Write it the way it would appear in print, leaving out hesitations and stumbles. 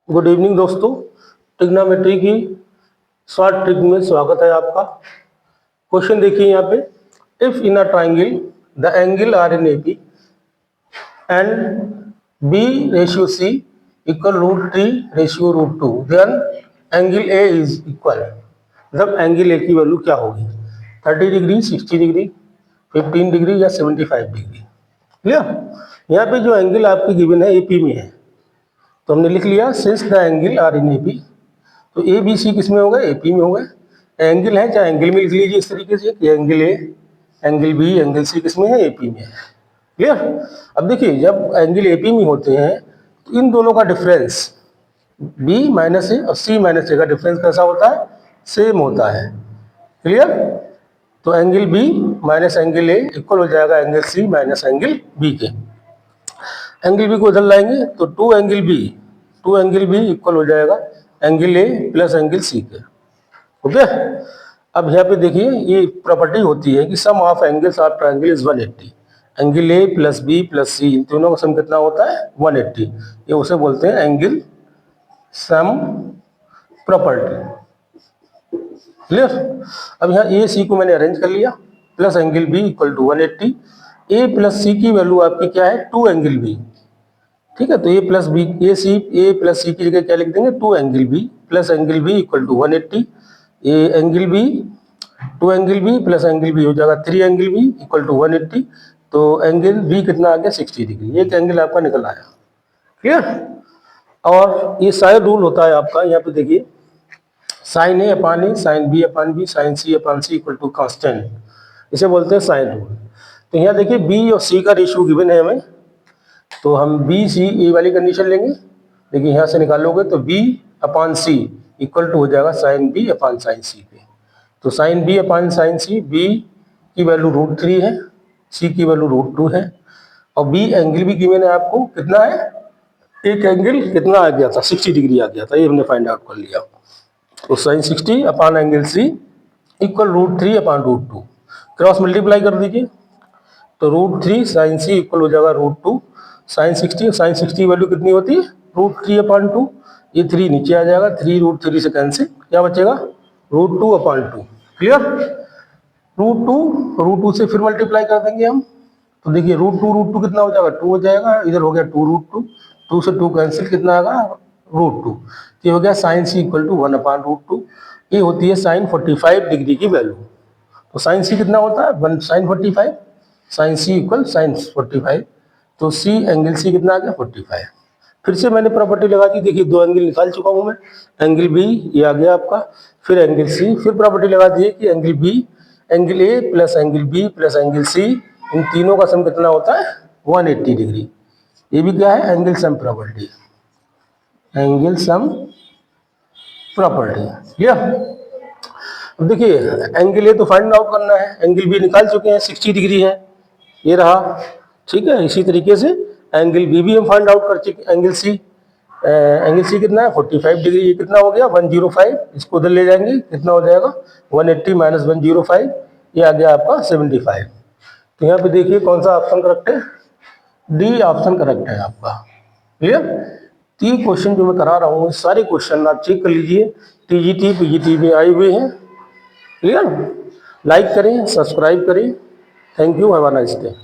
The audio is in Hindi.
गुड इवनिंग दोस्तों, ट्रिग्नोमेट्री की शॉर्ट ट्रिक में स्वागत है आपका। क्वेश्चन देखिए यहाँ पे, if in a triangle the angle are in A B and B ratio C equal √3/√2 then angle A is equal. मतलब एंगल ए की वैल्यू क्या होगी, 30 डिग्री, 60 डिग्री, 15 डिग्री या 75 डिग्री। क्लियर। यहाँ पे जो एंगल आपकी गिवन है एपी में है, तो हमने लिख लिया since the angle are in AP. तो ए बी सी किस में होगा, एपी में होगा। एंगल है चाहे एंगल में लिख लीजिए इस तरीके से कि angle A, angle B, angle C किस में है, एपी में है। क्लियर। अब देखिए जब एंगल एपी में होते हैं तो इन दोनों का डिफरेंस बी माइनस ए और सी माइनस ए का डिफरेंस कैसा होता है, सेम होता है। क्लियर। तो angle B minus angle A equal हो जाएगा angle C minus angle B के। एंगल बी को इधर लाएंगे तो 2 एंगल बी इक्वल हो जाएगा angle A plus angle C के। ओके। अब यहाँ पे देखिए ये प्रॉपर्टी होती है कि sum of angles of triangle is 180। Angle A plus B plus C इन तीनों का सम कितना होता है, 180। ये उसे बोलते हैं एंगल सम प्रॉपर्टी। क्लियर। अब यहाँ ए सी को मैंने अरेंज कर लिया, plus angle B equal to 180। A plus C की वैल्यू आपकी क्या है, 2 एंगल बी। ठीक है, तो ए प्लस सी की जगह क्या लिख देंगे, 2 angle B plus angle B equal to 180। A angle B 2 angle B plus angle B हो जाएगा 3 एंगल बी इक्वल टू 180। तो एंगल बी कितना आ गया, 60 डिग्री। एक एंगल आपका निकल आया। क्लियर। और ये साइन रूल होता है आपका, यहाँ पे देखिए sine A upon A, sine B upon B, sine C upon C equal to constant, इसे बोलते हैं साइन रूल। तो यहाँ देखिए बी और सी का रेशियो गिवन है हमें, तो हम बी सी ए वाली कंडीशन लेंगे। देखिए यहाँ से निकालोगे तो B upon C equal to हो जाएगा sine B upon sine C पे। तो sine B upon sine C, B की वैल्यू √3 है, सी की वैल्यू √2 है। और बी एंगल भी गिवन है आपको, कितना है, एक एंगल कितना आ गया था, 60 डिग्री आ गया था, ये हमने फाइंड आउट कर लिया। तो साइन 60 अपान एंगल सी इक्वल √3 अपान √2, क्रॉस मल्टीप्लाई कर दीजिए तो √3 साइन सी इक्वल हो जाएगा √2 साइन 60 वैल्यू कितनी होती है, √3 अपान 2। ये 3 नीचे आ जाएगा, 3 √3 से कैंसिल, क्या बचेगा, √2 अपान 2। क्लियर। √2 से फिर मल्टीप्लाई कर देंगे हम, तो देखिए √2 कितना हो जाएगा, 2 हो जाएगा, इधर हो गया 2 2 से 2 कैंसिल, कितना आएगा, √2। ये हो गया साइन सी इक्वल टू 1 अपान √2। ये होती है साइन 45 डिग्री की वैल्यू। तो साइन सी कितना होता है, 1 साइन 45, साइन सी इक्वल साइन 45। तो सी एंगल सी कितना आ गया, 45। फिर से मैंने प्रॉपर्टी लगा दी, देखिए 2 एंगल निकाल चुका हूं मैं, एंगल बी ये आ गया आपका, फिर एंगल सी, फिर प्रॉपर्टी लगा दी है कि angle B, angle A plus angle B plus angle C, इन तीनों का सम कितना होता है, 180 डिग्री। ये भी क्या है, angle sum property, angle sum property. Clear. अब देखिए एंगल ए तो फाइंड आउट करना है, एंगल बी निकाल चुके हैं, 60 डिग्री है, ये रहा। ठीक है, इसी तरीके से एंगल बी भी हम फाइंड आउट कर चुके। एंगल सी कितना है, 45 डिग्री, ये कितना हो गया, 105। इसको उधर ले जाएंगे, कितना हो जाएगा, 180 माइनस 105, ये आ गया आपका 75। तो यहाँ पे देखिए कौन सा ऑप्शन करेक्ट है, डी ऑप्शन करेक्ट है आपका। क्लियर। 3 क्वेश्चन जो मैं करा रहा हूँ, सारे क्वेश्चन आप चेक कर लीजिए, टीजीटी पीजीटी में आए हुए हैं। क्लियर। लाइक करें, सब्सक्राइब करें। Thank you, have a nice day.